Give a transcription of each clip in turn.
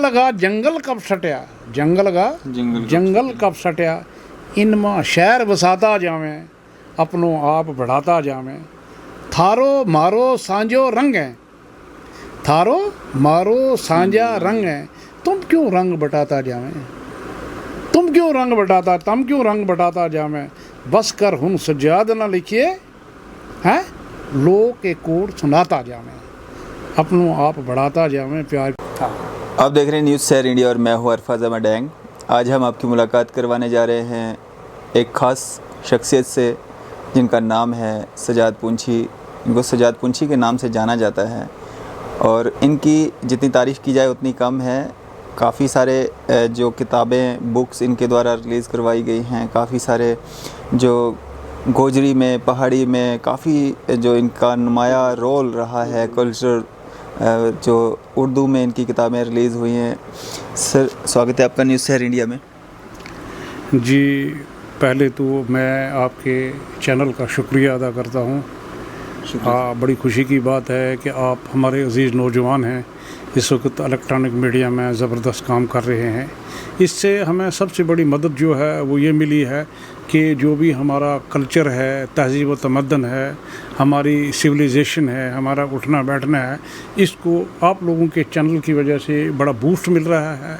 लगा जंगल कब सटिया, जंगल कब सटिया, इनमें शहर बसाता जावें, अपनों आप बढ़ाता जावें। थारो मारो सांझो रंग है, थारो मारो सांझा रंग है, तुम क्यों रंग बटाता जावें, तुम क्यों रंग बटाता, तुम क्यों रंग बटाता जावें। बस कर हुन सजाद न लिखिए हैं, लोग के कोड सुनाता जावें, अपनों आप बढ़ाता जावें। प्यार आप देख रहे हैं न्यूज़ शहर इंडिया और मैं हूँ अरफाज अहमद डैंग। आज हम आपकी मुलाकात करवाने जा रहे हैं एक ख़ास शख्सियत से जिनका नाम है सजाद पूंछी। इनको सजाद पूंछी के नाम से जाना जाता है और इनकी जितनी तारीफ़ की जाए उतनी कम है। काफ़ी सारे जो किताबें बुक्स इनके द्वारा रिलीज़ करवाई गई हैं, काफ़ी सारे जो गोजरी में पहाड़ी में काफ़ी जो इनका नुमाया रोल रहा है, कल्चर जो उर्दू में इनकी किताबें रिलीज़ हुई हैं। सर स्वागत है आपका न्यूज़ शहर इंडिया में। जी, पहले तो मैं आपके चैनल का शुक्रिया अदा करता हूँ। बड़ी खुशी की बात है कि आप हमारे अजीज़ नौजवान हैं, इस वक्त इलेक्ट्रॉनिक मीडिया में ज़बरदस्त काम कर रहे हैं। इससे हमें सबसे बड़ी मदद जो है वो ये मिली है कि जो भी हमारा कल्चर है, तहज़ीब व तमद्दन है, हमारी सिविलाइजेशन है, हमारा उठना बैठना है, इसको आप लोगों के चैनल की वजह से बड़ा बूस्ट मिल रहा है,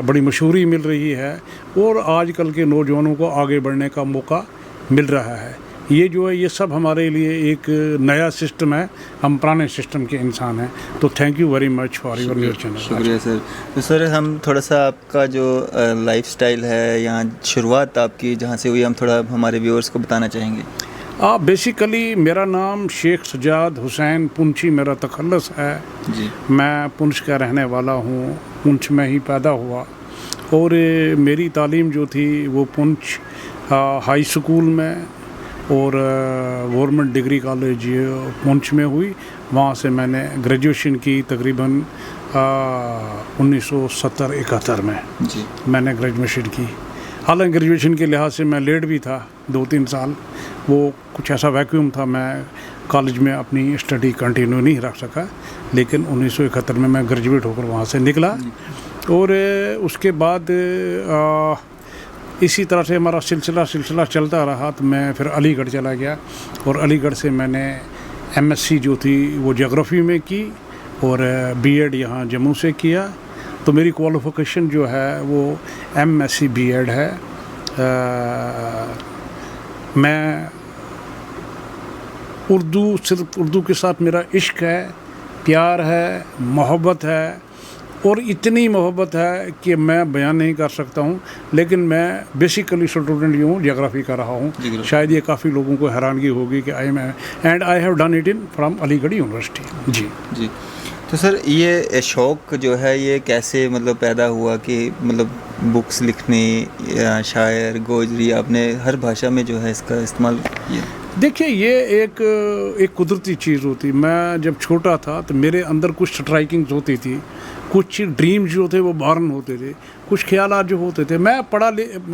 बड़ी मशहूरी मिल रही है और आजकल के नौजवानों को आगे बढ़ने का मौका मिल रहा है। ये जो है ये सब हमारे लिए एक नया सिस्टम है, हम पुराने सिस्टम के इंसान हैं। तो thank you very much for your news channel. शुक्रिया सर। तो सर हम थोड़ा सा आपका जो लाइफस्टाइल है, यहाँ शुरुआत आपकी जहाँ से हुई, हम थोड़ा हमारे व्यूअर्स को बताना चाहेंगे। बेसिकली मेरा नाम शेख सजाद हुसैन पूंछी मेरा तखल्लुस है जी। मैं पुंछ का रहने वाला हूँ, पुंछ में ही पैदा हुआ और मेरी तालीम जो थी वो पुंछ हाई स्कूल में और गवर्नमेंट डिग्री कॉलेज पुंछ में हुई। वहाँ से मैंने ग्रेजुएशन की तकरीबन 1970-71 में जी। मैंने ग्रेजुएशन की। हालांकि ग्रेजुएशन के लिहाज से मैं लेट भी था 2-3 साल, वो कुछ ऐसा वैक्यूम था, मैं कॉलेज में अपनी स्टडी कंटिन्यू नहीं रख सका। लेकिन 1971 में मैं ग्रेजुएट होकर वहाँ से निकला और उसके बाद इसी तरह से हमारा सिलसिला चलता रहा। तो मैं फिर अलीगढ़ चला गया और अलीगढ़ से मैंने एमएससी जो थी वो ज्योग्राफी में की और बीएड यहाँ जम्मू से किया। तो मेरी क्वालिफ़िकेशन जो है वो एमएससी बीएड है। मैं सिर्फ उर्दू के साथ मेरा इश्क है, प्यार है, मोहब्बत है और इतनी मोहब्बत है कि मैं बयान नहीं कर सकता हूँ। लेकिन मैं बेसिकली स्टूडेंट हूँ, ज्योग्राफी कर रहा हूँ। शायद ये काफ़ी लोगों को हैरानगी होगी कि I have done it in from Aligarh university. जी। तो सर ये शौक़ जो है ये कैसे मतलब पैदा हुआ कि मतलब बुक्स लिखने या शायर गोजरी आपने हर भाषा में जो है इसका इस्तेमाल किया? देखिए ये एक कुदरती चीज़ होती। मैं जब छोटा था तो मेरे अंदर कुछ स्ट्राइकिंग्स होती थी, कुछ ड्रीम्स जो थे वो बॉर्न होते थे, कुछ ख्यालात जो होते थे। मैं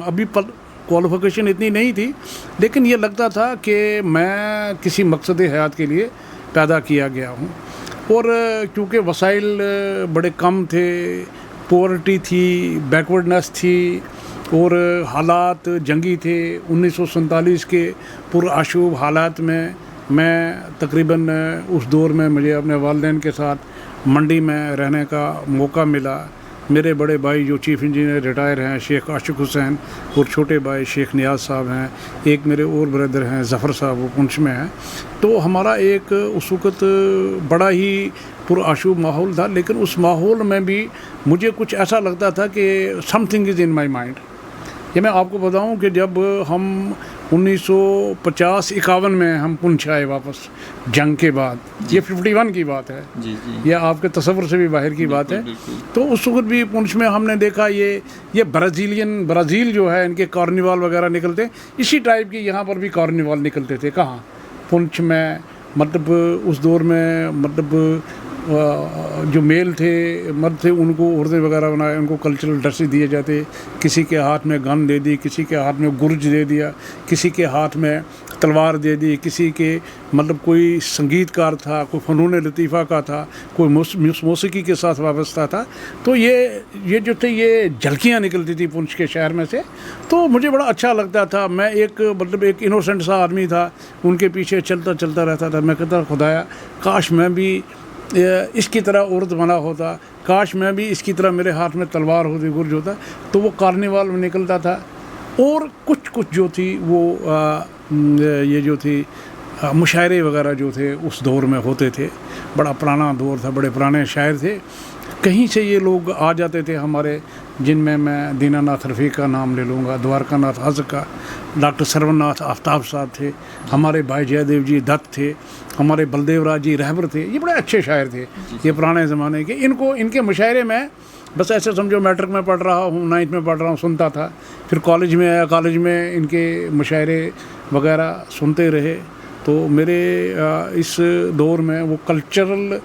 अभी क्वालिफ़िकेशन इतनी नहीं थी, लेकिन ये लगता था कि मैं किसी मकसद हयात के लिए पैदा किया गया हूँ। और क्योंकि वसाइल बड़े कम थे, पॉवर्टी थी, बैकवर्डनेस थी और हालात जंगी थे। 1947 के पुरआशूब हालात में मैं तकरीबन उस दौर में मुझे अपने वालिदैन के साथ मंडी में रहने का मौका मिला। मेरे बड़े भाई जो चीफ़ इंजीनियर रिटायर हैं शेख आशिक हुसैन और छोटे भाई शेख नियाज़ साहब हैं, एक मेरे और ब्रदर हैं ज़फ़र साहब, वो पुंछ में हैं। तो हमारा एक उस वक़्त बड़ा ही पुरआशूब माहौल था। लेकिन उस माहौल में भी मुझे कुछ ऐसा लगता था कि something is in my mind. ये मैं आपको बताऊं कि जब हम 1950-51 में हम पुंछ आए वापस जंग के बाद, ये 51 की बात है जी। ये आपके तसव्वुर से भी बाहर की बात है। तो उस वक्त भी पुंछ में हमने देखा ये ब्राज़ील जो है इनके कार्निवाल वगैरह निकलते, इसी टाइप की यहाँ पर भी कार्निवाल निकलते थे। कहाँ? पुंछ में। मतलब उस दौर में मतलब जो मेल थे मर्द थे उनको उर्दे वगैरह बनाए, उनको कल्चरल ड्रेसेस दिए जाते, किसी के हाथ में गन दे दी, किसी के हाथ में गुर्ज दे दिया, किसी के हाथ में तलवार दे दी, किसी के मतलब कोई संगीतकार था, कोई फ़नून लतीफ़ा का था, कोई मौसीकी के साथ वाबस्ता था। तो ये जो थे ये झलकियाँ निकलती थी पुंछ के शहर में से, तो मुझे बड़ा अच्छा लगता था। मैं एक मतलब एक इनोसेंट सा आदमी था, उनके पीछे चलता चलता रहता था। मैं कहता खुदाया काश मैं भी इसकी तरह औरत बना होता, काश मैं भी इसकी तरह मेरे हाथ में तलवार होती, गुर्ज होता। तो वो कार्निवाल में निकलता था। और कुछ जो थी वो ये जो थी मुशायरे वगैरह जो थे उस दौर में होते थे। बड़ा पुराना दौर था, बड़े पुराने शायर थे। कहीं से ये लोग आ जाते थे हमारे, जिनमें मैं दीनानाथ रफ़ीक का नाम ले लूँगा, द्वारकानाथ हज़ का, डॉक्टर सर्वनाथ आफ्ताब साहब थे, हमारे भाई जयदेव जी दत्त थे, हमारे बलदेव राज जी रहबर थे। ये बड़े अच्छे शायर थे ये पुराने ज़माने के। इनके मुशायरे में बस ऐसे समझो मैट्रिक में पढ़ रहा हूँ, 9th में पढ़ रहा हूँ, सुनता था। फिर कॉलेज में आया, कॉलेज में इनके मुशायरे वगैरह सुनते रहे। तो मेरे इस दौर में वो कल्चरल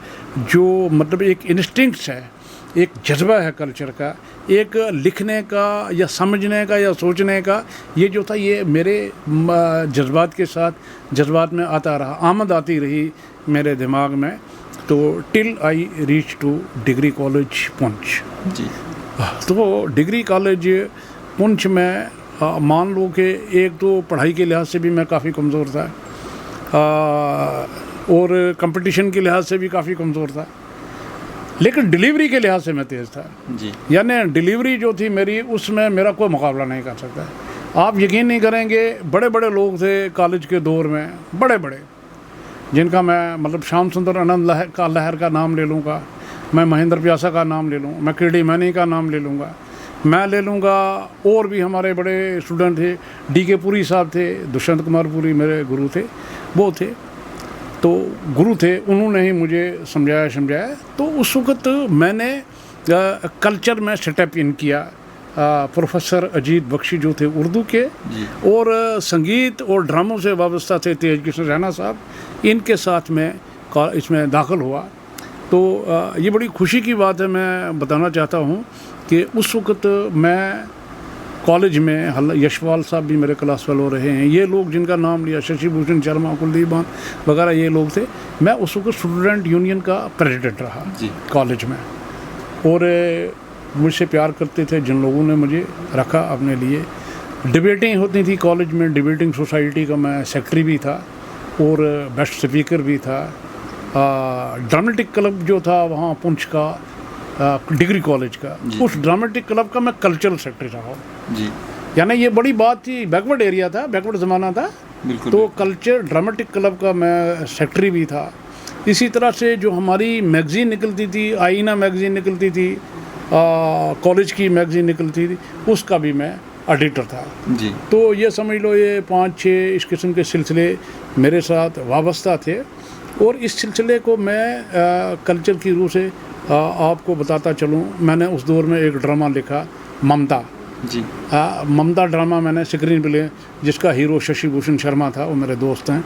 जो मतलब एक इंस्टिंक्ट्स है, एक जज्बा है कल्चर का, एक लिखने का या समझने का या सोचने का, ये जो था ये मेरे जज्बात के साथ जज्बात में आता रहा, आमद आती रही मेरे दिमाग में। तो till I reach to degree college Poonch जी। तो डिग्री कॉलेज पुंछ में मान लो कि एक तो पढ़ाई के लिहाज से भी मैं काफ़ी कमज़ोर था, और कंपटीशन के लिहाज से भी काफ़ी कमज़ोर था, लेकिन डिलीवरी के लिहाज से मैं तेज़ था जी। यानी डिलीवरी जो थी मेरी, उसमें मेरा कोई मुकाबला नहीं कर सकता। आप यकीन नहीं करेंगे, बड़े बड़े लोग थे कॉलेज के दौर में, बड़े बड़े, जिनका मैं मतलब श्याम सुंदर आनंद लहर का नाम ले लूँगा, मैं महेंद्र प्यासा का नाम ले लूँ, मैं केडी मैनी का नाम ले लूँगा, मैं ले लूँगा। और भी हमारे बड़े स्टूडेंट थे, DK पुरी साहब थे, दुष्यंत कुमार पुरी मेरे गुरु थे, वो थे, तो गुरु थे, उन्होंने ही मुझे समझाया। तो उस वक़्त मैंने कल्चर में सेटअप इन किया। प्रोफेसर अजीत बख्शी जो थे उर्दू के, और संगीत और ड्रामों से वाबस्ता थे तेज कृष्ण रैना साहब, इनके साथ में इसमें दाखिल हुआ। तो ये बड़ी खुशी की बात है, मैं बताना चाहता हूँ कि उस वक़्त मैं कॉलेज में, यशपाल साहब भी मेरे क्लास फेलो रहे हैं, ये लोग जिनका नाम लिया, शशि भूषण शर्मा, कुलदीप मान वगैरह, ये लोग थे। मैं उस वक्त स्टूडेंट यूनियन का प्रेसिडेंट रहा कॉलेज में, और मुझसे प्यार करते थे जिन लोगों ने मुझे रखा अपने लिए। डिबेटिंग होती थी कॉलेज में, डिबेटिंग सोसाइटी का मैं सेक्रेटरी भी था और बेस्ट स्पीकर भी था। ड्रामेटिक क्लब जो था वहाँ पुंछ का, डिग्री कॉलेज का, उस ड्रामेटिक क्लब का मैं कल्चरल सेक्रेटरी रहा हूँ। यानी ये बड़ी बात थी, बैकवर्ड एरिया था, बैकवर्ड ज़माना था, तो कल्चर ड्रामेटिक क्लब का मैं सेक्रेटरी भी था। इसी तरह से जो हमारी मैगज़ीन निकलती थी, आईना मैगज़ीन निकलती थी, कॉलेज की मैगज़ीन निकलती थी, उसका भी मैं एडिटर था जी। तो ये समझ लो ये 5-6 इस किस्म के सिलसिले मेरे साथ वाबस्ता थे। और इस सिलसिले को मैं कल्चर की रूह से आपको बताता चलूँ। मैंने उस दौर में एक ड्रामा लिखा, ममता जी। ममता ड्रामा मैंने स्क्रीन प्ले, जिसका हीरो शशि भूषण शर्मा था, वो मेरे दोस्त हैं,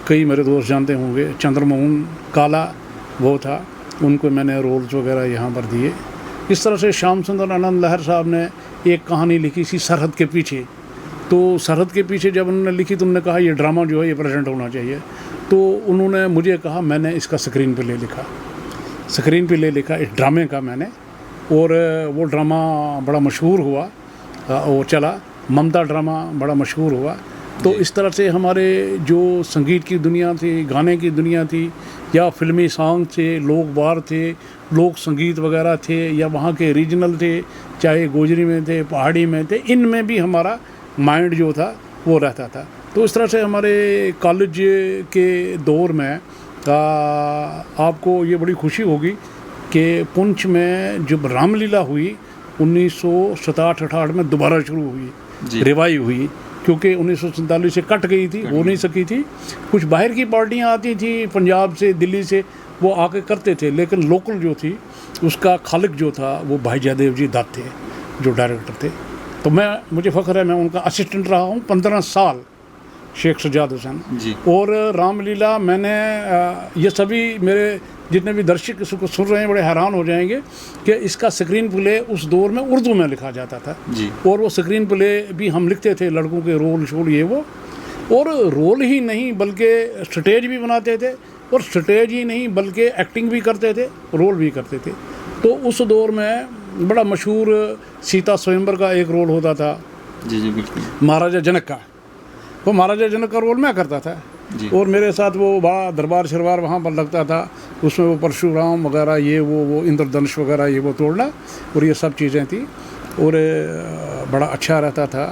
कई मेरे दोस्त जानते होंगे, चंद्रमोहन काला वो था, उनको मैंने रोल्स वगैरह यहाँ पर दिए। इस तरह से श्याम सुंदर आनंद लहर साहब ने एक कहानी लिखी थी सरहद के पीछे। तो सरहद के पीछे जब उन्होंने लिखी तो उन्होंने कहा ये ड्रामा जो है ये प्रेजेंट होना चाहिए। तो उन्होंने मुझे कहा, मैंने इसका स्क्रीन पे ले लिखा, स्क्रीन पे ले लिखा इस ड्रामे का मैंने, और वो ड्रामा बड़ा मशहूर हुआ, वो चला, ममता ड्रामा बड़ा मशहूर हुआ। तो इस तरह से हमारे जो संगीत की दुनिया थी, गाने की दुनिया थी, या फिल्मी सॉन्ग थे, लोक वार थे, लोक संगीत वगैरह थे, या वहाँ के रीजनल थे, चाहे गोजरी में थे, पहाड़ी में थे, इनमें भी हमारा माइंड जो था वो रहता था। तो इस तरह से हमारे कॉलेज के दौर में आपको ये बड़ी खुशी होगी कि पुंछ में जब रामलीला हुई 1967-68 में दोबारा शुरू हुई, रिवाइव हुई, क्योंकि 1947 से कट गई थी, हो नहीं सकी थी। कुछ बाहर की पार्टियां आती थी पंजाब से, दिल्ली से, वो आके करते थे, लेकिन लोकल जो थी उसका खालिक जो था वो भाई जयदेव जी दत्त थे जो डायरेक्टर थे। तो मुझे फ़ख्र है, मैं उनका असिस्टेंट रहा हूँ 15 साल। शेख सजाद हुसैन जी। और रामलीला मैंने ये सभी मेरे जितने भी दर्शक इसको सुन रहे हैं बड़े हैरान हो जाएंगे कि इसका स्क्रीन प्ले उस दौर में उर्दू में लिखा जाता था जी। और वो स्क्रीन प्ले भी हम लिखते थे, लड़कों के रोल शोल ये वो, और रोल ही नहीं बल्कि स्टेज भी बनाते थे, और स्टेज ही नहीं बल्कि एक्टिंग भी करते थे, रोल भी करते थे। तो उस दौर में बड़ा मशहूर सीता स्वयंवर का एक रोल होता था, जी जी बिल्कुल, महाराजा जनक का। वो महाराजा जनक का रोल मैं करता था जी। और मेरे साथ वो बड़ा दरबार शरबार वहाँ पर लगता था, उसमें वो परशुराम वगैरह ये वो इंद्रधनुष वगैरह ये वो तोड़ना और ये सब चीज़ें थी, और बड़ा अच्छा रहता था,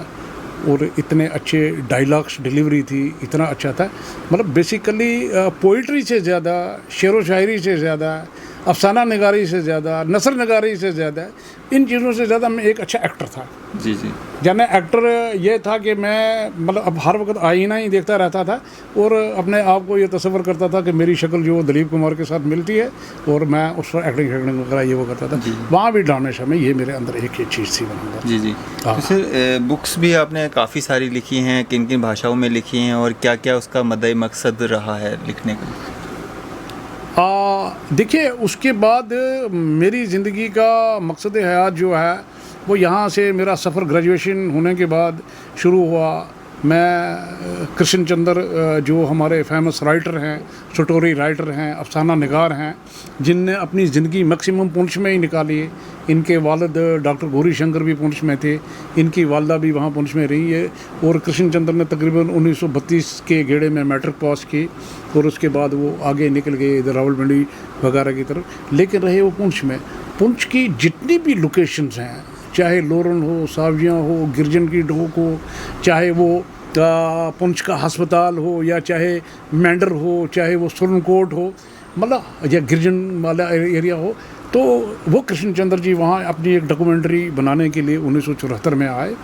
और इतने अच्छे डायलॉग्स डिलीवरी थी, इतना अच्छा था। मतलब बेसिकली पोइट्री से ज़्यादा, शेर व शायरी से ज़्यादा, अफसाना नगारी से ज़्यादा, नसर नगारी से ज़्यादा, इन चीज़ों से ज़्यादा मैं एक अच्छा एक्टर था। जी जी। यानी एक्टर ये था कि मैं मतलब अब हर वक्त आईना ही देखता रहता था और अपने आप को ये तस्वर करता था कि मेरी शक्ल जो दिलीप कुमार के साथ मिलती है, और मैं उस पर एक्टिंग वगैरह ये वो करता था। वहाँ भी ड्रामे में ये मेरे अंदर एक ही चीज़ थी बनाऊंगा। जी जी। तो सर बुक्स भी आपने काफ़ी सारी लिखी हैं, किन किन भाषाओं में लिखी हैं और क्या क्या उसका मद्दे मकसद रहा है लिखने का? देखिए, उसके बाद मेरी ज़िंदगी का मकसद हयात जो है वो यहाँ से मेरा सफ़र ग्रेजुएशन होने के बाद शुरू हुआ। मैं कृष्ण चंद्र जो हमारे फेमस राइटर हैं, स्टोरी राइटर हैं, अफसाना निगार हैं, जिनने अपनी ज़िंदगी मैक्सिमम पुंछ में ही निकाली है। इनके वालिद डॉक्टर गौरी शंकर भी पुंछ में थे, इनकी वालदा भी वहाँ पुंछ में रही है, और कृष्ण चंद्र ने तकरीबन 1932 के गेड़े में मैट्रिक पास की और उसके बाद वो आगे निकल गए इधर रावलपिंडी वगैरह की तरफ, लेकिन रहे वो पुंछ में। पुंछ की जितनी भी लोकेशंस हैं, चाहे लोरन हो, सावजियाँ हो, गिरजन की ढोक हो, चाहे वो पुंछ का अस्पताल हो, या चाहे मेंढर हो, चाहे वो सुरनकोट हो, मतलब या गिरजन वाला एरिया हो, तो वो कृष्ण चंद्र जी वहाँ अपनी एक डॉक्यूमेंट्री बनाने के लिए 1974 में आए,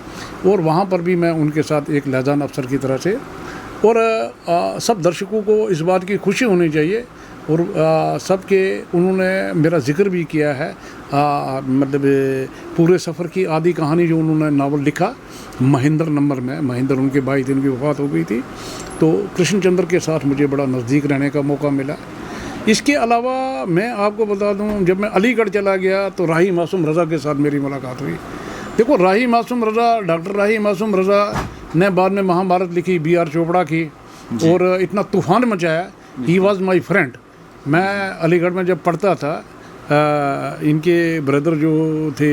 और वहाँ पर भी मैं उनके साथ एक लहजान अफसर की तरह से, और सब दर्शकों को इस बात की खुशी होनी चाहिए, और सबके उन्होंने मेरा जिक्र भी किया है, मतलब पूरे सफ़र की आधी कहानी जो उन्होंने नावल लिखा महेंद्र नंबर में, महेंद्र उनके भाई थे, उनकी वफ़ात हो गई थी, तो कृष्ण चंद्र के साथ मुझे बड़ा नज़दीक रहने का मौका मिला। इसके अलावा मैं आपको बता दूं, जब मैं अलीगढ़ चला गया तो राही मासूम रज़ा के साथ मेरी मुलाकात हुई। देखो, राही मासूम रज़ा, डॉक्टर राही मासूम रज़ा ने बाद में महाभारत लिखी B.R. चोपड़ा की, और इतना तूफ़ान मचाया। He was my friend. मैं अलीगढ़ में जब पढ़ता था, इनके ब्रदर जो थे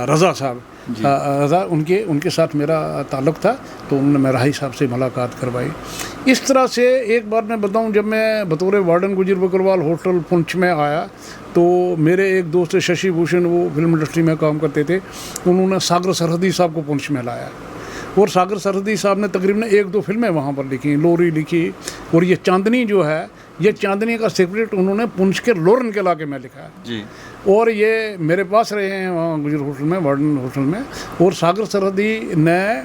रज़ा साहब, रज़ा, उनके साथ मेरा ताल्लुक़ था, तो उन्होंने मैं राही साहब से मुलाकात करवाई। इस तरह से एक बार मैं बताऊं, जब मैं बतौर वार्डन गुजर बकरवाल होटल पुंछ में आया, तो मेरे एक दोस्त शशि भूषण, वो फिल्म इंडस्ट्री में काम करते थे, उन्होंने सागर सरहदी साहब को पुंछ में लाया, और सागर सरहदी साहब ने तकरीबन 1-2 फिल्में वहाँ पर लिखी, लोरी लिखी, और ये चांदनी जो है, ये चांदनी का सेक्रेट उन्होंने पुंछ के लोरन के इलाके में लिखा है जी। और ये मेरे पास रहे हैं वहाँ गुजर होटल में, वार्डन होटल में। और सागर सरहदी ने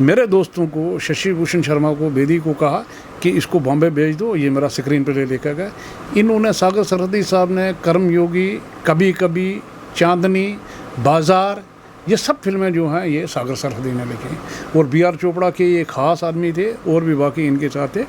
मेरे दोस्तों को, शशि भूषण शर्मा को, बेदी को कहा कि इसको बॉम्बे भेज दो, ये मेरा स्क्रीन प्ले लेकर गए। इन्होंने, सागर सरहदी साहब ने कर्मयोगी, कभी कभी, चांदनी, बाज़ार, ये सब फिल्में जो हैं ये सागर सरहदी ने लिखी। और B.R. चोपड़ा के ये ख़ास आदमी थे, और भी बाकी इनके साथ थे।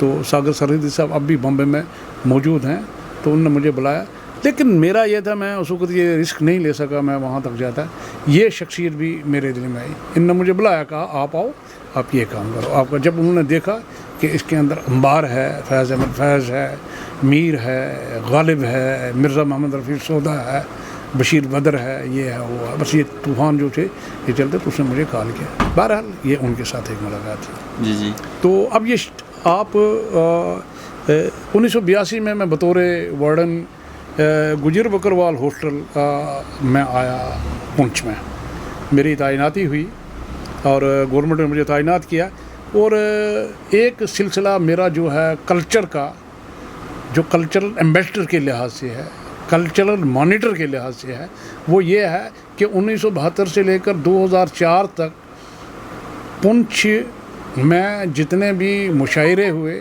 तो सागर सरहदी साहब अब भी बॉम्बे में मौजूद हैं, तो उन्होंने मुझे बुलाया, लेकिन मेरा ये था, मैं उस वक्त ये रिस्क नहीं ले सका, मैं वहाँ तक जाता। ये शख्सियत भी मेरे दिल में आई, इन्होंने मुझे बुलाया, कहा आप आओ, आप ये काम करो। आपका जब उन्होंने देखा कि इसके अंदर अंबार है, फैज़ अहमद फैज़ है, मीर है, गालिब है, मिर्ज़ा मोहम्मद रफ़ी सौदा है, बशीर बदर है, ये है वो है, बस ये तूफ़ान जो थे ये चलते, तो उसने मुझे कॉल किया। बहरहाल ये उनके साथ एक मुलाकात थी। जी जी। तो अब ये आप 1982 में मैं बतौर वार्डन गुजर बकरवाल हॉस्टल में आया पुंछ में, मेरी तैनाती हुई और गवर्नमेंट ने मुझे तैनात किया। और एक सिलसिला मेरा जो है कल्चर का, जो कल्चरल एम्बेसडर के लिहाज से है, कल्चरल मॉनिटर के लिहाज से है, वो ये है कि 1972 से लेकर 2004 तक पुंछ में जितने भी मुशायरे हुए,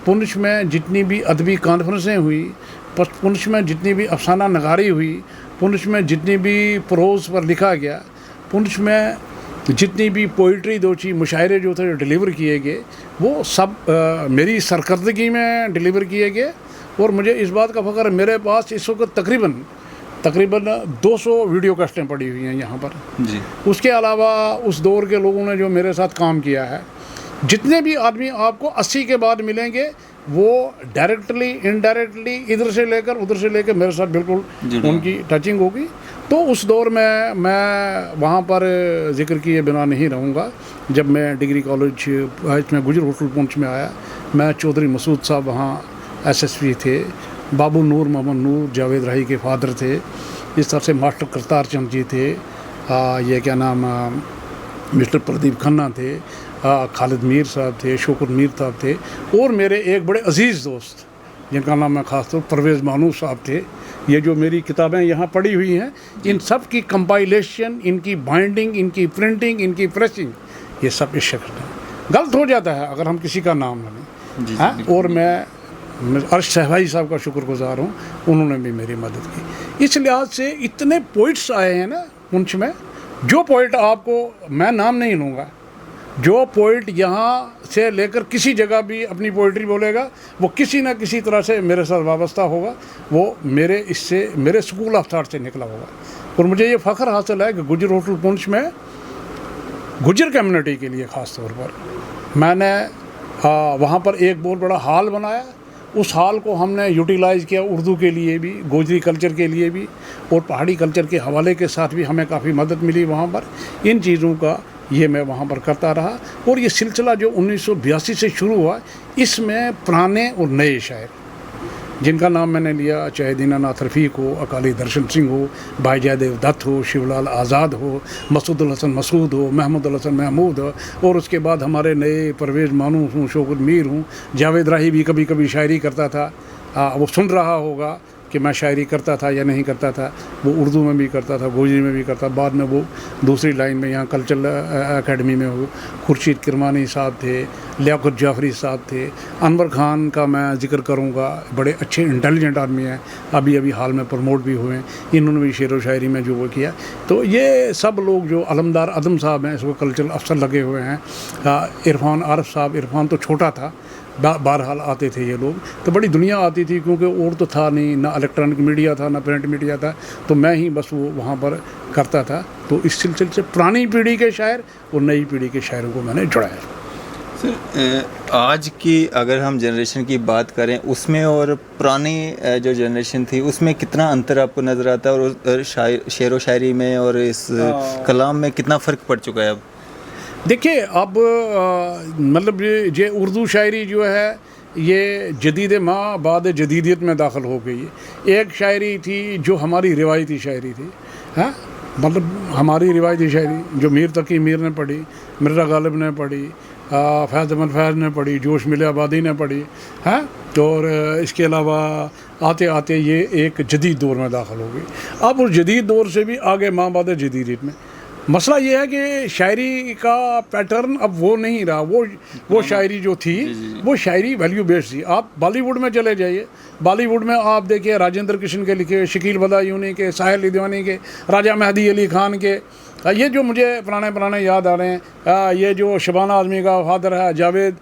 पुंछ में जितनी भी अदबी कॉन्फ्रेंसें हुई, पुंछ में जितनी भी अफसाना नगारी हुई, पुंछ में जितनी भी प्रोज़ पर लिखा गया, पुंछ में जितनी भी पोइट्री दो चीज़ मुशायरे जो थे डिलीवर किए गए वो सब मेरी सरकर्दगी में डिलीवर किए गए। और मुझे इस बात का फ़ख्र है, मेरे पास इस वक्त तकरीबन 200 वीडियो कास्टें पड़ी हुई हैं यहाँ पर जी। उसके अलावा उस दौर के लोगों ने जो मेरे साथ काम किया है, जितने भी आदमी आपको 80 के बाद मिलेंगे वो डायरेक्टली इनडायरेक्टली इधर से लेकर उधर से लेकर मेरे साथ बिल्कुल उनकी टचिंग होगी। तो उस दौर में मैं वहाँ पर जिक्र किए बिना नहीं रहूँगा। जब मैं डिग्री कॉलेज में गुजर होटल पुंछ में आया, मैं चौधरी मसूद साहब वहाँ SSP थे, बाबू नूर मोहम्मद नूर जावेद राही के फादर थे, इस तरह से मास्टर करतार चंद जी थे, ये क्या नाम मिस्टर प्रदीप खन्ना थे, खालिद मीर साहब थे, शोकत मीर साहब थे, और मेरे एक बड़े अजीज़ दोस्त जिनका नाम मैं ख़ास तौर परवेज़ मानू साहब थे। ये जो मेरी किताबें यहाँ पड़ी हुई हैं, इन सब की कंपाइलेशन, इनकी बाइंडिंग, इनकी प्रिंटिंग, इनकी प्रेसिंग, ये सब इस शक्ल में गलत हो जाता है अगर हम किसी का नाम न लें। हाँ, और मैं अर्श सहवाई साहब का शुक्रगुजार हूँ, उन्होंने भी मेरी मदद की। इस लिहाज से इतने पोइट्स आए हैं ना पुंछ में, जो पोइट आपको, मैं नाम नहीं लूँगा, जो पोइट यहाँ से लेकर किसी जगह भी अपनी पोइट्री बोलेगा वो किसी न किसी तरह से मेरे साथ वाबस्ता होगा, वो मेरे स्कूल ऑफ थाट से निकला होगा। और मुझे ये फ़ख्र हासिल है कि गुजर होटल पुंछ में गुजर कम्युनिटी के लिए ख़ास तौर पर मैंने वहाँ पर एक बहुत बड़ा हॉल बनाया। उस हॉल को हमने यूटिलाइज़ किया उर्दू के लिए भी, गोजरी कल्चर के लिए भी, और पहाड़ी कल्चर के हवाले के साथ भी हमें काफ़ी मदद मिली वहाँ पर। इन चीज़ों का ये मैं वहाँ पर करता रहा। और ये सिलसिला जो 1982 से शुरू हुआ, इसमें पुराने और नए शायर जिनका नाम मैंने लिया, चाहे दीनानाथ रफ़ीक हो, अकाली दर्शन सिंह हो, भाई जयदेव दत्त हो, शिवलाल आज़ाद हो, मसूदुल हसन मसूद हो, महमूदुल हसन महमूद हो, और उसके बाद हमारे नए परवेज़ मानू हूँ, शौकत मीर हूँ, जावेद राही भी कभी कभी शायरी करता था। वो सुन रहा होगा कि मैं शायरी करता था या नहीं करता था। वो उर्दू में भी करता था, गोजरी में भी करता। बाद में वो दूसरी लाइन में यहाँ कल्चरल एकेडमी में हो। खुर्शीद किरमानी साहब थे, लियाकत जाफरी साहब थे, अनवर खान का मैं ज़िक्र करूँगा, बड़े अच्छे इंटेलिजेंट आदमी हैं, अभी हाल में प्रमोट भी हुए हैं, इन्होंने भी शेर व शायरी में जो वो किया। तो ये सब लोग जो अलमदार अदम साहब हैं, इसको कल्चरल अफसर लगे हुए हैं, इरफान आरफ साहब, इरफान तो छोटा था, बहरहाल आते थे ये लोग। तो बड़ी दुनिया आती थी, क्योंकि और तो था नहीं, ना इलेक्ट्रॉनिक मीडिया था, ना प्रिंट मीडिया था, तो मैं ही बस वो वहाँ पर करता था। तो इस सिलसिले से पुरानी पीढ़ी के शायर और नई पीढ़ी के शायरों को मैंने जुड़ाया। सर, आज की अगर हम जनरेशन की बात करें, उसमें और पुरानी जो जनरेशन थी उसमें कितना अंतर आपको नज़र आता है, और शेर व शायरी में और इस कलाम में कितना फ़र्क पड़ चुका है अब? देखिए, अब मतलब ये उर्दू शायरी जो है ये जदीद माँ बाद जदीदियत में दाखिल हो गई है। एक शायरी थी जो हमारी रिवायती शायरी थी, हाँ, मतलब हमारी रिवायती शायरी जो मीर तकी मीर ने पढ़ी, मिर्ज़ा गालिब ने पढ़ी, फैज़ अहमद फैज़ ने पढ़ी, जोश मिले आबादी ने पढ़ी, हाँ। और इसके अलावा आते आते ये एक जदीद दौर में दाखिल हो गई। अब उस जदीद दौर से भी आगे माँ बाद जदीदियत में मसला ये है कि शायरी का पैटर्न अब वो नहीं रहा। वो शायरी जो थी वो शायरी वैल्यू बेस्ड थी। आप बॉलीवुड में चले जाइए, बॉलीवुड में आप देखिए राजेंद्र कृष्ण के लिखे, शकील बदायूनी के, साहिल रिदवानी के, राजा मेहदी अली खान के, ये जो मुझे पुराने याद आ रहे हैं, ये जो शबाना आज़मी का फादर है जावेद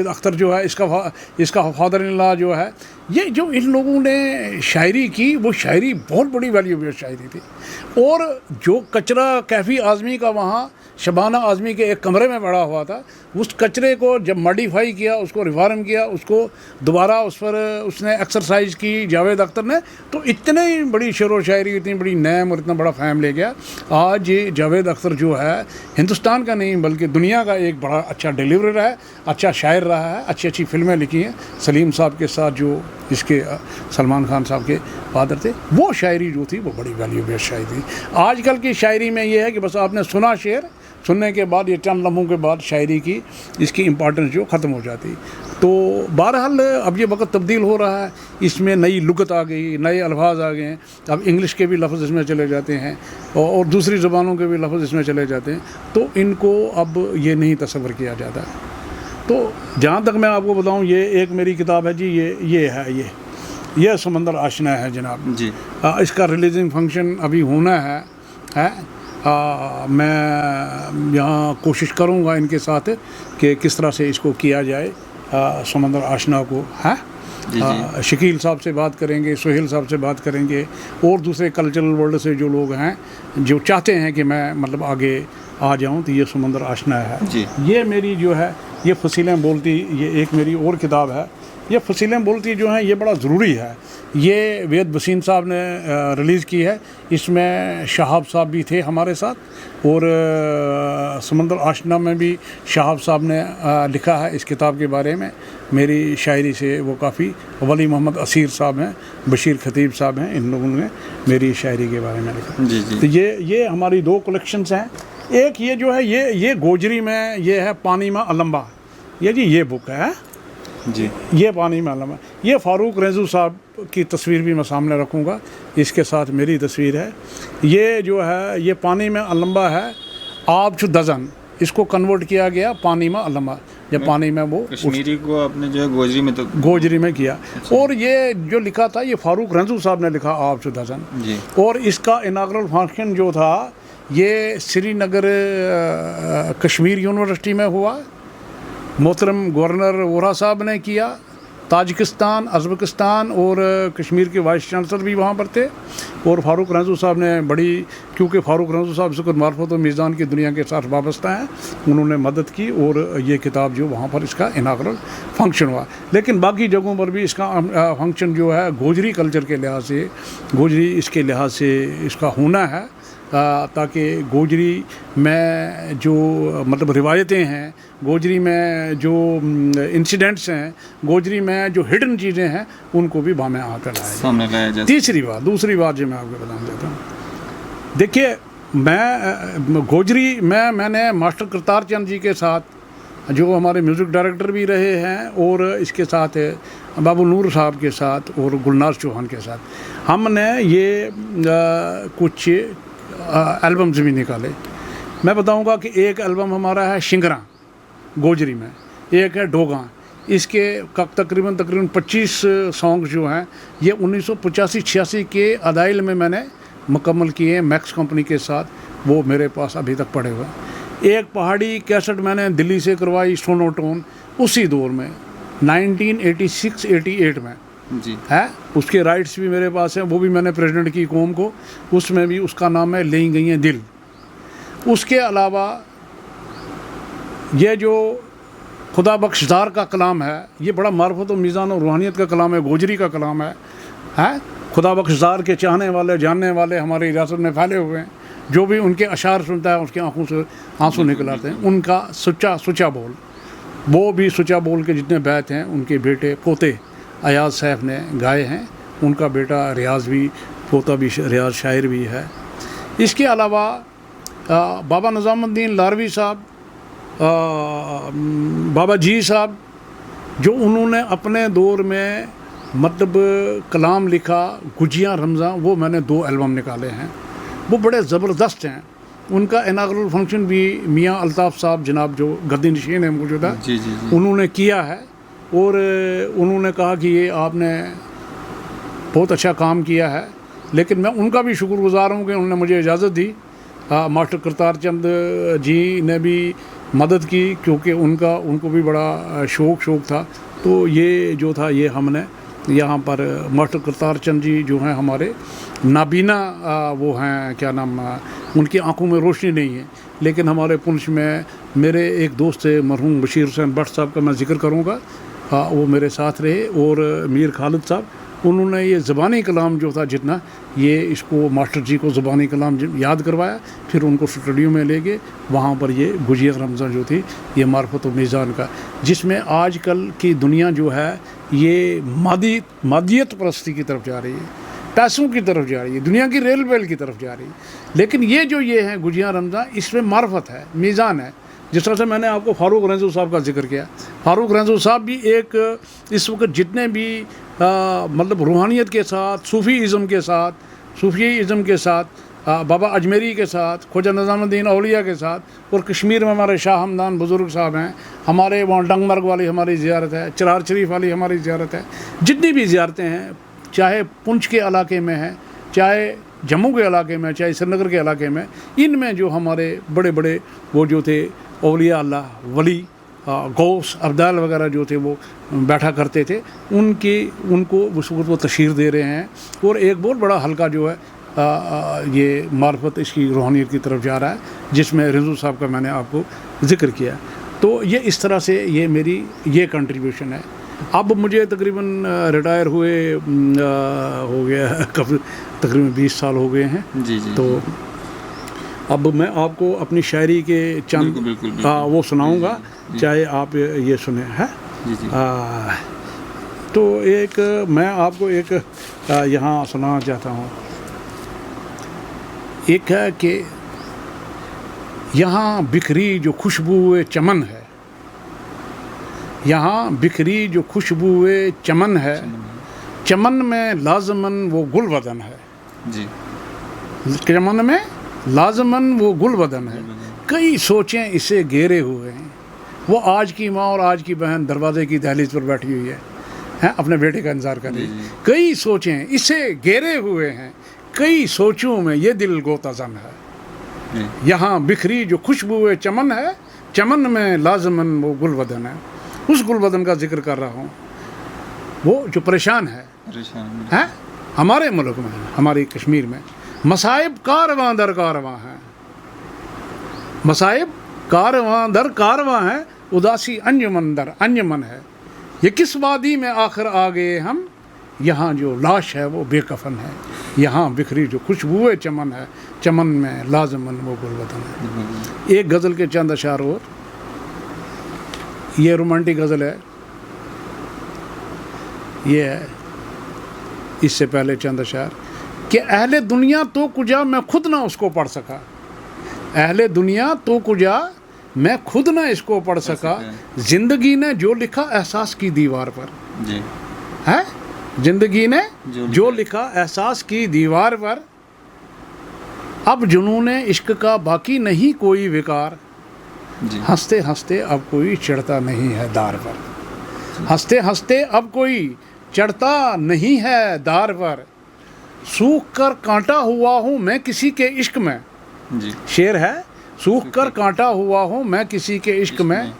अख्तर जो है, इसका फादर इन लॉ जो है, ये जो इन लोगों ने शायरी की वो शायरी बहुत बड़ी वैल्यू बेस्ड शायरी थी। और जो कचरा कैफ़ी आज़मी का वहाँ शबाना आज़मी के एक कमरे में पड़ा हुआ था, उस कचरे को जब मॉडिफाई किया, उसको रिफॉर्म किया, उसको दोबारा उस पर उसने एक्सरसाइज की जावेद अख्तर ने, तो इतनी बड़ी शेर व शायरी, इतनी बड़ी नैम और इतना बड़ा फैम ले गया। आज ये जावेद अख्तर जो है हिंदुस्तान का नहीं बल्कि दुनिया का एक बड़ा अच्छा डिलीवरर है, अच्छा शायर रहा है, अच्छी फिल्में लिखी हैं। सलीम साहब के साथ जो इसके सलमान खान साहब के फादर थे, वो शायरी जो थी वो बड़ी वैल्यू बेस्ड शायरी थी। आजकल की शायरी में ये है कि बस आपने सुना शेर, सुनने के बाद ये चंद लम्हों के बाद शायरी की इसकी इम्पॉर्टेंस जो ख़त्म हो जाती। तो बहरहाल अब ये वक्त तब्दील हो रहा है, इसमें नई लुगत आ गई, नए अल्फाज आ गए हैं। अब इंग्लिश के भी लफ्ज़ इसमें चले जाते हैं और दूसरी ज़बानों के भी लफ्ज़ इसमें चले जाते हैं, तो इनको अब ये नहीं तस्वर किया जाता। तो जहाँ तक मैं आपको बताऊँ, ये एक मेरी किताब है जी, ये है, ये समंदर आशना है जनाब जी। इसका रिलीजिंग फंक्शन अभी होना है। मैं यहाँ कोशिश करूँगा इनके साथ कि किस तरह से इसको किया जाए, समंदर आशना को। है शकील साहब से बात करेंगे, सोहेल साहब से बात करेंगे, और दूसरे कल्चरल वर्ल्ड से जो लोग हैं जो चाहते हैं कि मैं मतलब आगे आ जाऊं, तो ये समंदर आशना है जी। ये मेरी जो है ये फसीलें बोलती, ये एक मेरी और किताब है। ये फसीलें बोलती जो हैं ये बड़ा ज़रूरी है। ये वेद वसीम साहब ने रिलीज़ की है। इसमें शहाब साहब भी थे हमारे साथ, और समंदर आशना में भी शहाब साहब ने लिखा है इस किताब के बारे में। मेरी शायरी से वो काफ़ी, वली मोहम्मद असीर साहब हैं, बशीर खतीब साहब हैं, इन लोगों ने मेरी शायरी के बारे में लिखा जी जी। तो ये हमारी 2 कलेक्शंस हैं। एक ये जो है ये गोजरी में ये है पानी में अलम्बा, ये बुक है जी। ये पानी में अलम्बा, ये फ़ारूक रेजू साहब की तस्वीर भी मैं सामने रखूँगा, इसके साथ मेरी तस्वीर है। ये जो है ये पानी में अलम्बा है, आब छु दजन, इसको कन्वर्ट किया गया पानी में अलम्बा, जब पानी में वो कश्मीरी को आपने जो है गोजरी में, तो गोजरी में किया। और ये जो लिखा था ये फ़ारूक रेजू साहब ने लिखा, आब छु दजन जी। और इसका इनाग्रल फंक्शन जो था ये श्रीनगर कश्मीर यूनिवर्सिटी में हुआ। मोहतरम गवर्नर वोरा साहब ने किया। ताजिकिस्तान, अज़बकिस्तान और कश्मीर के वाइस चांसलर भी वहाँ पर थे। और फ़ारूक रेजू साहब ने बड़ी, क्योंकि फ़ारूक रेजू साहब से मार्फत और मीज़ान की दुनिया के साथ वाबस्ता हैं, उन्होंने मदद की और ये किताब जो वहाँ पर इसका इनाग्रल फंक्शन हुआ। लेकिन बाकी जगहों पर भी इसका फंक्शन जो है गोजरी कल्चर के लिहाज से, गोजरी इसके लिहाज से इसका होना है, ताकि गोजरी में जो मतलब रिवायतें हैं, गोजरी में जो इंसिडेंट्स हैं, गोजरी में जो हिडन चीज़ें हैं, उनको भी बामे आकर लाया जाए। तीसरी बात, दूसरी बात जो मैं आपको बताना चाहता हूँ, देखिए मैं गोजरी में मैंने मास्टर करतार चंद जी के साथ, जो हमारे म्यूज़िक डायरेक्टर भी रहे हैं, और इसके साथ बाबू नूर साहब के साथ और गुलनाज चौहान के साथ हमने ये कुछ एल्बम्स भी निकाले। मैं बताऊंगा कि एक एल्बम हमारा है शिंगरा गोजरी में, एक है डोगा, इसके तकरीबन 25 सॉन्ग जो हैं ये 1985-86 के अदाइल में मैंने मुकम्मल किए हैं मैक्स कंपनी के साथ, वो मेरे पास अभी तक पड़े हुए हैं। एक पहाड़ी कैसेट मैंने दिल्ली से करवाई सोनोटोन, उसी दौर में 1986-88 में जी है, उसके राइट्स भी मेरे पास हैं, वो भी मैंने प्रेसिडेंट की कौम को, उसमें भी उसका नाम है ले गई हैं दिल। उसके अलावा ये जो खुदा बख्शदार का कलाम है, ये बड़ा मार्फत और मीज़ान और रूहानियत का कलाम है, गोजरी का कलाम है। खुदा बख्शदार के चाहने वाले जानने वाले हमारी रियासत में फैले हुए हैं, जो भी उनके अशार सुनता है उसकी आंखों से आंसू निकल आते हैं। उनका सुच्चा बोल, वो भी सुच्चा बोल के जितने बैत हैं उनके बेटे पोते अयाज सैफ ने गाए हैं, उनका बेटा रियाज भी, पोता भी रियाज शायर भी है। इसके अलावा बाबा निज़ामुद्दीन लारवी साहब, बाबा जी साहब, जो उन्होंने अपने दौर में मतलब कलाम लिखा, गुजिया रमज़ां, वो मैंने 2 एल्बम निकाले हैं, वो बड़े ज़बरदस्त हैं। उनका इनाग्रल फंक्शन भी मियाँ अल्ताफ़ साहब जनाब जो गद्दी नशीन है मौजूदा, उन्होंने किया है, और उन्होंने कहा कि ये आपने बहुत अच्छा काम किया है। लेकिन मैं उनका भी शुक्रगुज़ार हूँ कि उन्होंने मुझे इजाज़त दी। मास्टर करतार चंद जी ने भी मदद की, क्योंकि उनको भी बड़ा शौक़ था। तो ये जो था ये हमने यहाँ पर मास्टर करतार चंद जी जो हैं हमारे नाबीना, वो हैं क्या नाम, उनकी आंखों में रोशनी नहीं है, लेकिन हमारे पुंछ में मेरे एक दोस्त थे मरहूम बशीर हुसैन भट्ट साहब का मैं ज़िक्र करूँगा, वो मेरे साथ रहे, और मीर खालिद साहब, उन्होंने ये ज़बानी कलाम जो था जितना, ये इसको मास्टर जी को ज़बानी कलाम याद करवाया, फिर उनको स्टूडियो में ले गए, वहाँ पर ये गुजिया रमज़ान जो थी ये मार्फत व मीज़ान का, जिसमें आजकल की दुनिया जो है ये मादियत परस्ती की तरफ जा रही है, पैसों की तरफ जा रही है, दुनिया की रेल वेल की तरफ जा रही है। लेकिन ये जो ये है गुजिया रमज़ान, इसमें मार्फत है, मीज़ान है। जिस तरह से मैंने आपको फ़ारूक रेजू साहब का जिक्र किया, फ़ारूक रेजू साहब भी एक इस वक्त जितने भी मतलब रूहानियत के साथ, सूफ़ीज़म के साथ, बाबा अजमेरी के साथ, ख्वाजा निज़ामुद्दीन औलिया के साथ, और कश्मीर में हमारे शाह हमदान बुज़ुर्ग साहब हैं, हमारे वहाँ डंगमर्ग वाली हमारी ज़ियारत है, चरार शरीफ वाली हमारी ज़ियारत है, जितनी भी ज़ियारतें हैं, चाहे पुंछ के इलाके में हैं, चाहे जम्मू के इलाके में, चाहे श्रीनगर के इलाके में, इनमें जो हमारे बड़े बड़े वो जो थे औलिया अल्लाह, वली, गौस, अब्दाल वगैरह जो थे वो बैठा करते थे, उनको उस वक्त वो तशहीर दे रहे हैं। और एक बहुत बड़ा हल्का जो है ये मार्फत इसकी रूहानियत की तरफ जा रहा है, जिसमें रिजू साहब का मैंने आपको जिक्र किया। तो ये इस तरह से ये मेरी ये कंट्रीब्यूशन है। अब मुझे तकरीबन रिटायर हुए हो गया कब तकरीबन 20 साल हो गए हैं। जी जी। तो अब मैं आपको अपनी शायरी के चंद बिल्कुल, वो सुनाऊंगा, चाहे आप ये सुने हैं। जी जी। तो एक मैं आपको एक यहाँ सुनाना चाहता हूँ। एक है कि यहाँ बिखरी जो खुशबू चमन है, यहाँ बिखरी जो खुशबू चमन है, चमन में लाजमन वो गुल बदन है। जी। चमन में लाजमन वो गुल बदन है, कई सोचें इसे घेरे हुए हैं। वो आज की माँ और आज की बहन दरवाजे की दहलीज पर बैठी हुई है अपने बेटे का इंतजार कर रही है। कई सोचें इसे घेरे हुए हैं, कई सोचों में ये दिल गोताजन है। यहाँ बिखरी जो खुशबू चमन है, चमन में लाजमन वो गुल बदन है। उस गुल बदन का जिक्र कर रहा हूँ, वो जो परेशान है हमारे मुल्क में, हमारी कश्मीर में। मसाइब कारवां दर कारवां हैं, मसाइब कारवां दर कारवां हैं, उदासी अंजमन दर अंजमन है। ये किस वादी में आखिर आ गए हम, यहाँ जो लाश है वो बेकफन है। यहाँ बिखरी जो खुशबू चमन है, चमन में लाजमन वो गुलबदन है। एक गज़ल के चंद अशार और, ये रोमांटिक गज़ल है, ये है। इससे पहले चंद अशार कि अहले दुनिया तो कुजा मैं खुद ना उसको पढ़ सका, अहले दुनिया तो कुजा मैं खुद ना इसको पढ़ सका। जिंदगी ने जो लिखा एहसास की दीवार पर, जी है, जिंदगी ने जो लिखा एहसास की दीवार पर। अब जुनून इश्क का बाकी नहीं कोई विकार, हंसते हंसते अब कोई चढ़ता नहीं है दार पर, हंसते हंसते अब कोई चढ़ता नहीं है दार पर। सूख कर कांटा हुआ हूँ मैं किसी के इश्क में, जी शेर है। सूख कर कांटा हुआ हूँ मैं किसी के इश्क में,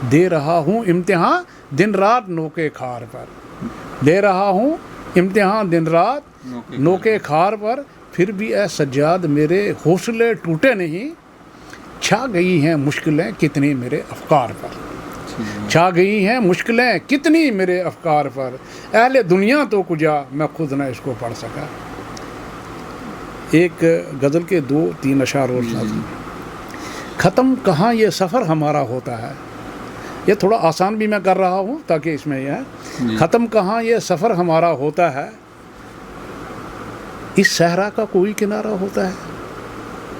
दे रहा हूँ इम्तिहान दिन रात नोके खार पर, दे रहा हूँ इम्तिहान दिन रात नोके खार पर। फिर भी ए सज्जाद मेरे हौसले टूटे नहीं, छा गई हैं मुश्किलें कितनी मेरे अफकार पर, छा गई हैं मुश्किलें कितनी मेरे अफकार पर। अहले दुनिया तो कुजा मैं खुद ना इसको पढ़ सका। एक गज़ल के 2-3 अशार और ख़त्म कहाँ ये सफ़र हमारा होता है। ये थोड़ा आसान भी मैं कर रहा हूँ ताकि इसमें यह है, ख़त्म कहाँ ये सफ़र हमारा होता है, इस सहरा का कोई किनारा होता है।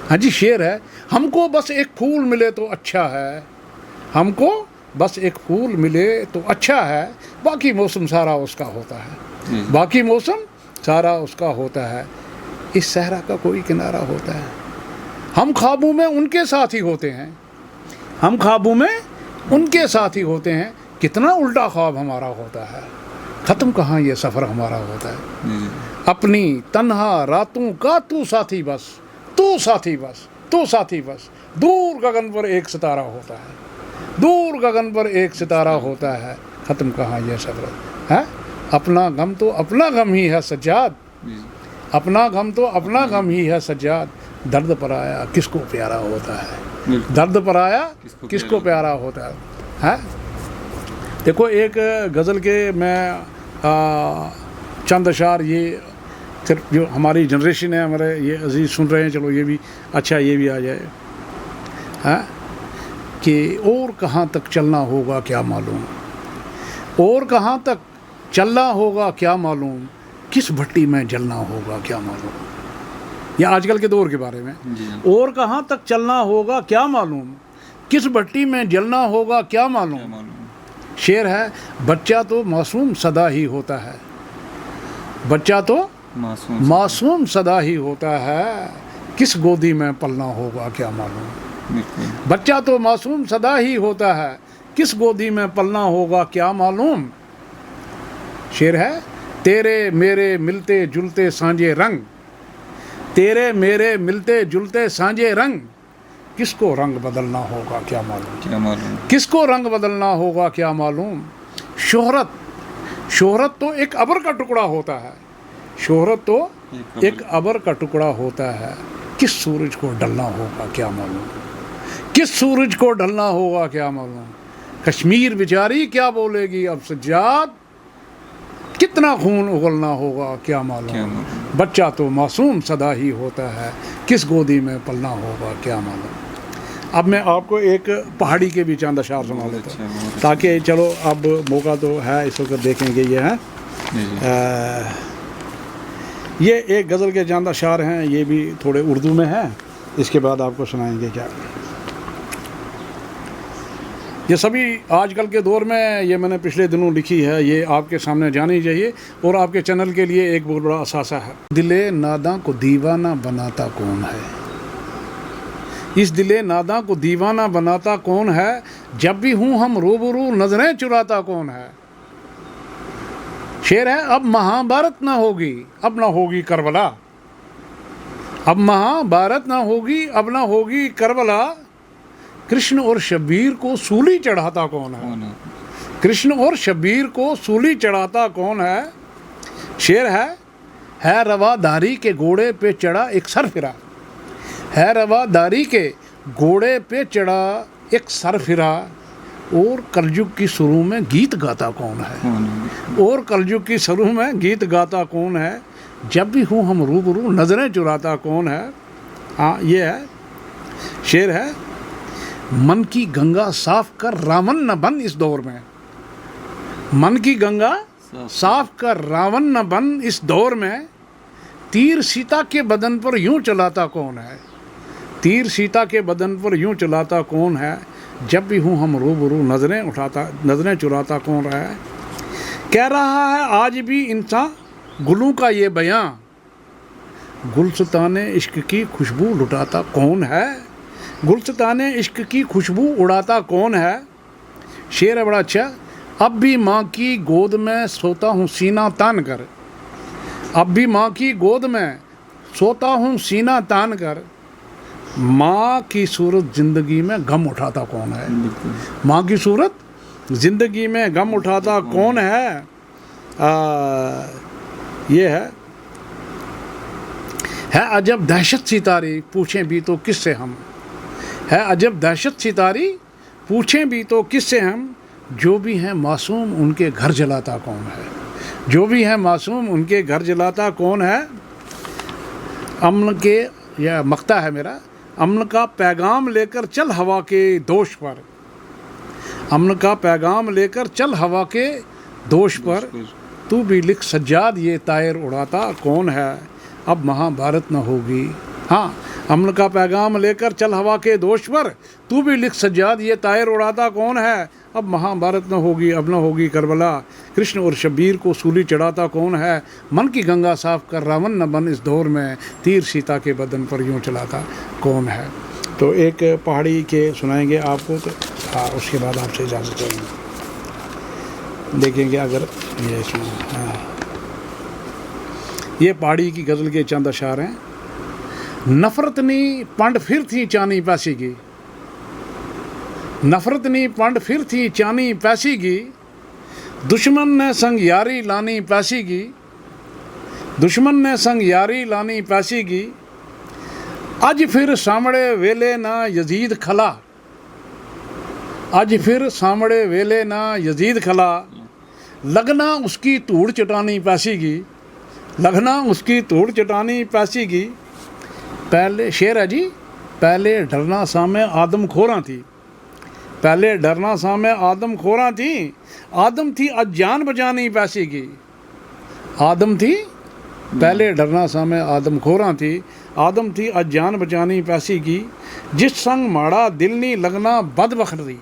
हाँ जी, शेर है। हमको बस एक फूल मिले तो अच्छा है, हमको बस एक फूल मिले तो अच्छा है, बाकी मौसम सारा उसका होता है, बाकी मौसम सारा उसका होता है। इस सहरा का कोई किनारा होता है। हम ख्वाबों में उनके साथ ही होते हैं, हम ख्वाबों में उनके साथ ही होते हैं, कितना उल्टा ख्वाब हमारा होता है। ख़त्म कहाँ ये सफ़र हमारा होता है। अपनी तन्हा रातों का तू साथी बस, तू साथी बस, तू साथी बस। दूर गगन पर एक सितारा होता है, दूर गगन पर एक सितारा होता है। ख़त्म कहाँ ये सफ़र है। अपना गम तो अपना गम ही है सज्जाद, अपना गम तो अपना गम ही है सज्जाद। दर्द पर आया किसको प्यारा होता है, दर्द पर आया किसको प्यारा होता है। देखो एक गज़ल के मैं चंद अशार, ये सिर्फ जो हमारी जनरेशन है, हमारे ये अजीज़ सुन रहे हैं, चलो ये भी अच्छा, ये भी आ जाए। हाँ कि और कहाँ तक चलना होगा क्या मालूम, और कहाँ तक चलना होगा क्या मालूम, किस भट्टी में जलना होगा क्या मालूम। या आजकल के दौर के बारे में, और कहाँ तक चलना होगा क्या मालूम, किस भट्टी में जलना होगा क्या मालूम। शेर है। बच्चा तो मासूम सदा ही होता है, बच्चा तो मासूम सदा ही होता है, किस गोदी में पलना होगा क्या मालूम। बच्चा तो मासूम सदा ही होता है, किस गोदी में पलना होगा क्या मालूम। शेर है। तेरे मेरे मिलते जुलते सांझे रंग, तेरे मेरे मिलते जुलते सांझे रंग, किसको रंग बदलना होगा क्या मालूम, किसको रंग बदलना होगा क्या मालूम। शोहरत, शोहरत तो एक अबर का टुकड़ा होता है, शोहरत तो एक अबर का टुकड़ा होता है। किस सूरज को ढलना होगा क्या मालूम, किस सूरज को ढलना होगा क्या मालूम। कश्मीर बेचारी क्या बोलेगी अब सज्जाद, कितना खून उगलना होगा क्या मालूम। बच्चा तो मासूम सदा ही होता है, किस गोदी में पलना होगा क्या मालूम। अब मैं आपको एक पहाड़ी के भी चंद अशार सुना लेता हूँ, ताकि चलो अब मौका तो है, इस वक्त देखेंगे ये है। ये एक गज़ल के चंद अशार हैं, ये भी थोड़े उर्दू में हैं, इसके बाद आपको सुनाएंगे क्या। ये सभी आजकल के दौर में, ये मैंने पिछले दिनों लिखी है, ये आपके सामने जानी चाहिए और आपके चैनल के लिए एक बहुत बड़ा असासा है। दिले नादा को दीवाना बनाता कौन है, इस दिले नादा को दीवाना बनाता कौन है। जब भी हूँ हम रूबरू नजरें चुराता कौन है। शेर है, अब महाभारत ना होगी, अब ना होगी करबला, अब महाभारत ना होगी, अब ना होगी करबला। कृष्ण और शब्बीर को सूली चढ़ाता कौन है, कृष्ण और शब्बीर को सूली चढ़ाता कौन है। शेर है रवादारी के घोड़े पे चढ़ा एक सरफिरा, है रवादारी के घोड़े पे चढ़ा एक सरफिरा। और कलयुग की शुरू में गीत गाता कौन है, और कलयुग की शुरू में गीत गाता कौन है। जब भी हूँ हम रूबरू नजरें चुराता कौन है। हाँ, ये है शेर है, मन की गंगा साफ कर रावण न बन इस दौर में, मन की गंगा साफ कर रावण न बन इस दौर में। तीर सीता के बदन पर यूं चलाता कौन है, तीर सीता के बदन पर यूं चलाता कौन है। जब भी हूँ हम रूबरू नजरें चुराता कौन रहा है। कह रहा है आज भी इंसान गुलों का ये बयां, गुलस्ताने इश्क की खुशबू लुटाता कौन है, गुलस्ताने इश्क की खुशबू उड़ाता कौन है। शेर है बड़ा अच्छा, अब भी माँ की गोद में सोता हूँ सीना तान कर, अब भी माँ की गोद में सोता हूँ सीना तान कर। माँ की सूरत ज़िंदगी में गम उठाता कौन है, माँ की सूरत ज़िंदगी में गम उठाता कौन है। ये है अजब दहशत सितारी पूछें भी तो किससे हम, है अजब दहशत सितारी पूछें भी तो किससे हम। जो भी हैं मासूम उनके घर जलाता कौन है, जो भी हैं मासूम उनके घर जलाता कौन है। अमन के, यह मक्ता है मेरा, अमन का पैगाम लेकर चल हवा के दोष पर, अमन का पैगाम लेकर चल हवा के दोष पर। तू भी लिख सज्जाद ये तायर उड़ाता कौन है, अब महाभारत न होगी। हाँ, अमन का पैगाम लेकर चल हवा के दोष पर, तू भी लिख सज्जाद ये तायर उड़ाता कौन है। अब महाभारत न होगी, अब न होगी करबला। कृष्ण और शब्बीर को सूली चढ़ाता कौन है। मन की गंगा साफ कर रावण न बन इस दौर में, तीर सीता के बदन पर यूं चलाता कौन है। तो एक पहाड़ी के सुनाएंगे आपको, तो हाँ, उसके बाद आपसे इजाज़त लेंगे। देखेंगे अगर ये सुना। हाँ, ये पहाड़ी की गज़ल के चंद अशार हैं। नफरत नी पंड फिर थी चानी पैसी की, नफरत नी पंड फिर थी चानी पैसी की। दुश्मन ने संग यारी लानी पैसी की, दुश्मन ने संग यारी लानी पैसी की। अज फिर सामड़े वेले ना यजीद खला, अज फिर सामड़े वेले ना यजीद खला। लगना उसकी धूड़ चटानी पैसी की, लगना उसकी धूड़ चटानी पैसी की। पहले शेर है जी, पहले डरना सामे आदम खोरा थी, पहले डरना सामे आदम खोरा थी। आदम थी आज जान बचानी पैसी की, आदम थी पहले डरना सामे आदम खोरा थी। आदम थी आज जान बचानी पैसी की। जिस संग माड़ा दिल नहीं लगना बदबख्ती,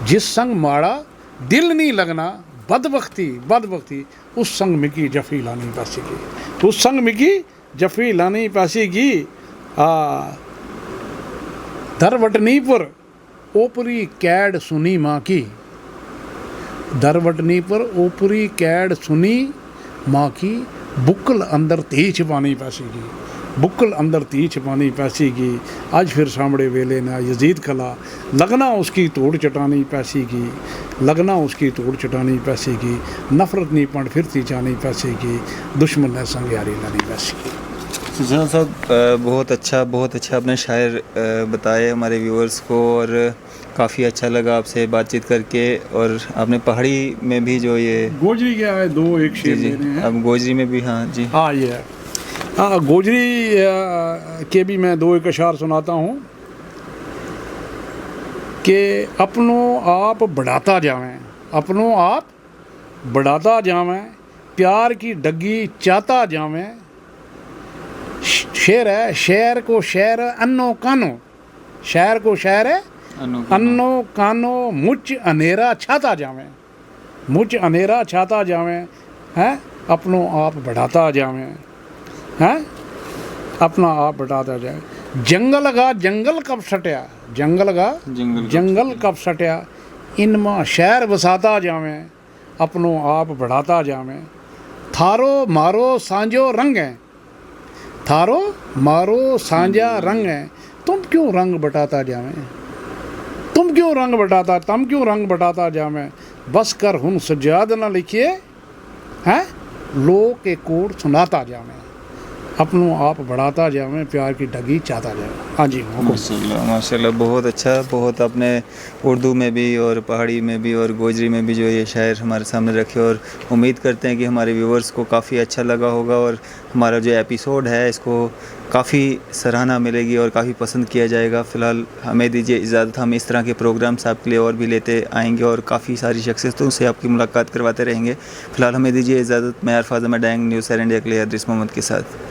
जिस संग माड़ा दिल नहीं लगना बदबख्ती, बदबख्ती। उस संग मिकी जफ़ी लानी पैसी की, उस संग मिकी जफ़ी लानी पैसी की। दरवटनी पर ओपरी कैड सुनी माँ की, दरवटनी पर ओपरी कैड सुनी माँ की। बुक्कल अंदर धी छिपानी पैसी की, बुक्कल अंदर ती छपानी पैसी की, आज फिर सामड़े वेले ना यजीद कला, लगना उसकी तोड़ चटानी पैसी की, लगना उसकी तोड़ चटानी पैसी की, नफरत नहीं पण फिरती जानी पैसे की, दुश्मन ने संग यारी लानी पैसी की। सजाद साहब बहुत अच्छा आपने शायर बताए हमारे व्यूअर्स को, और काफ़ी अच्छा लगा आपसे बातचीत करके। और आपने पहाड़ी में भी जो ये गोजरी क्या है, दो एक जी शेर जी लेने हैं। अब गोजरी में भी, हाँ जी, हाँ ये है, हाँ गोजरी के भी मैं दो एक अशार सुनाता हूँ कि अपनों आप बढ़ाता जावें, अपनों आप बढ़ाता जावें, प्यार की डग्गी चाहता जावें। शेर है, शेर को शेर अन्नो कानो, शेर को शेर है अन्नो कानो, मुझ अनेरा छाता जावें, मुझ अनेरा छाता जावें, हैं अपनों आप बढ़ाता जावें, हैं अपना आप बढ़ाता जाए। जंगल का जंगल कब सटिया, जंगल का जंगल कब सटिया, इनमां शहर बसाता जावें, अपनों आप बढ़ाता जावें। थारो मारो सांझो रंग है, थारो मारो सांझा रंग है, तुम क्यों रंग बटाता जावें, तुम क्यों रंग बटाता, तुम क्यों रंग बटाता जावें। बस कर हुन सजाद न लिखिए, हैं लोग के कोड सुनाता जावें, अपनों आप बढ़ाता जावें, प्यार की डगी चाहता जावें। हाँ जी माशाल्लाह माशाल्लाह, बहुत अच्छा, बहुत आपने उर्दू में भी और पहाड़ी में भी और गोजरी में भी जो ये शायर हमारे सामने रखे, और उम्मीद करते हैं कि हमारे व्यूवर्स को काफ़ी अच्छा लगा होगा, और हमारा जो एपिसोड है इसको काफ़ी सराहना मिलेगी और काफ़ी पसंद किया जाएगा। फ़िलहाल हमें दीजिए इजाज़त, हम इस तरह के प्रोग्राम्स आपके लिए और भी लेते आएंगे और काफ़ी सारी शख्सियतों से आपकी मुलाकात करवाते रहेंगे। फ़िलहाल हमें दीजिए इजाज़त, मैं अरफाज अहमद डैंग, न्यूज़ 7 इंडिया के लिए अदरीस मोहम्मद के साथ।